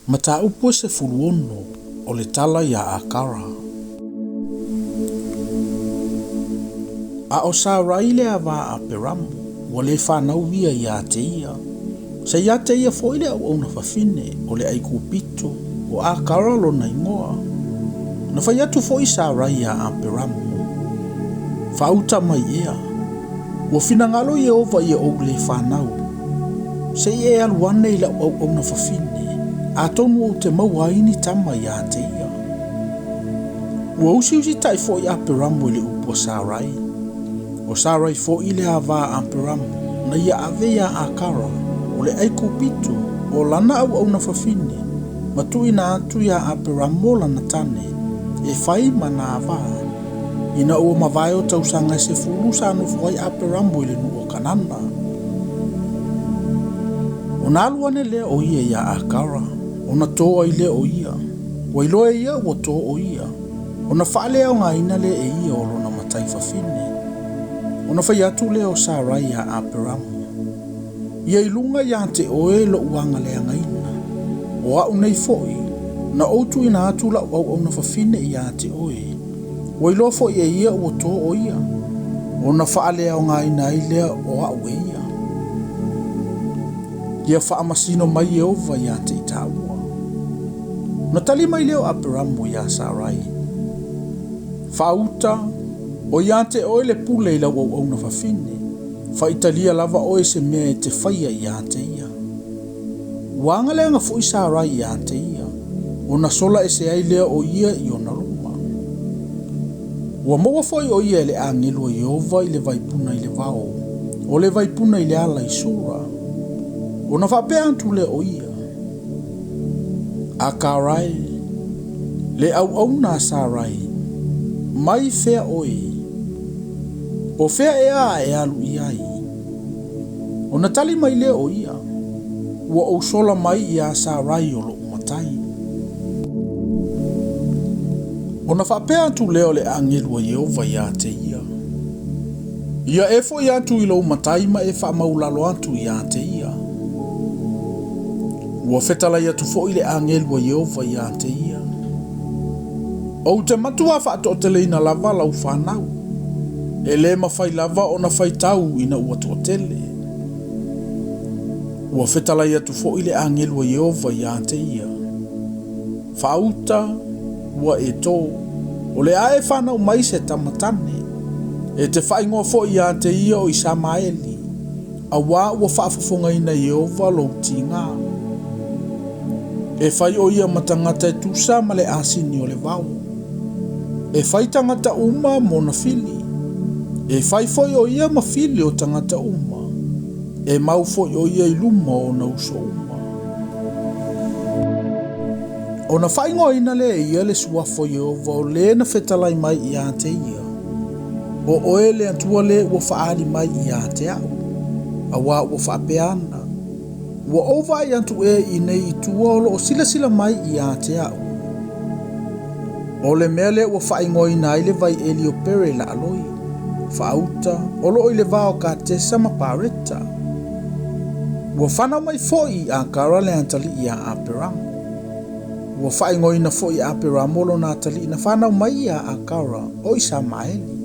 Mata upo se fuluono o le tala ia akara. A o sa raile a va a peramu, wa le whanau via ia te ia. Sa ia te ia fo ile au na fafine o le aiku pito o akara lo na ingoa. Na whai atu fo i sa raia a peramu. Whauta mai ea. Wa finangalo ia ova ia o le whanau. Se ia aluane ila au na fafine. A tonu o te mauaini tama ia te ia. Ua usi tai fo i a peramu ile upo sa rai. O sa rai fo ile a va a peramu na ia avea a kara o le aiku pito o lana au na fafine. Matu ina atu ia a peramu lana tane e fai mana ava. Ina ua mawai o tausanga se fulu sa anu fwai a peramu ile nu o kanana. O na aluane lea o ia ia a kara. O na toa i lea o ia. Wa iloa ia o toa o ia. O na whaale au ngā ina lea e ia o lona matai fafine. O na whai atu lea o sa rai a aperamu. Ia ilunga ia te oe lo uanga lea ngaina. O au nei foi. Na outu ina atu la au na fafine ia te oe. Wa iloa foi e ia o toa o ia. O na whaale au ngā ina i lea o au e ia. Ia whaamasino mai e ova ia te itaua. Na tali mai leo aperamu ia sa rai. Whauta, o ia te oe le pule ila au na fafine. Faitalia lava oe se mea e te whaia ia te ia. Wanga lea nga fui sa rai ia te ia. O na sola e se ai lea o ia i o na luma. Ua moa foi o ia le angelo i ova i le vaipuna i le vao. O le vaipuna i le ala i sura. O na whapea antu le o ia. A karai, le au na sa rai, mai fea oi, o fea ea e alu iai. O na tali mai le o ia, ua o sola mai ia sa rai o lo umatai. O na whapea tu leo le angelu Yehova ia te ia. Ia efo ia tu ilo umatai ma e wha maulalo atu ia te ia. Ua fetala ia tu fo ile angelu Yehova ia te ia. O te matua whaato te leina lava lau whanau. E le mawhai lava o na Faitau ina ua to tele. Ua fetala ia tu fo ile angelu Yehova ia te ia. Whauta ua e tō. O le ae whanau mai se tamatane. E te whaingoa fo ia te ia o Isamaeli. A wā ua whaafafonga ina Yehova lo tinga. E whai o ia matangata e tusa ma le asini o le vau. E whai tangata uma mo na fili. E whai foi o ia ma fili o tangata uma. E mau foi o ia iluma o na uso uma. O na whai ngoa ina le ia le suafo Yehova o le na whetalai mai ia te ia. O oe le antua le ua whaali mai ia te au. A wā ua whaapeana. Ua ova i antu e i nei i tuolo o sila mai i a te au. O le mele ua whaingo i nai le vai Elio Pere la aloi. Whauta, o lo i le vao ka te sama pareta. Ua whana mai foi a kara le antali i a aperamu. Ua whaingo i na foi a aperamu lo na atali na whanau mai a kara o i Samaeli.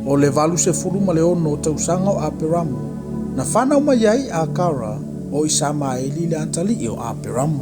O le valu se furu ma le ono o tausanga o aperamu. Na whanau mai ai a kara o Isamaeli le antali i o aperamu.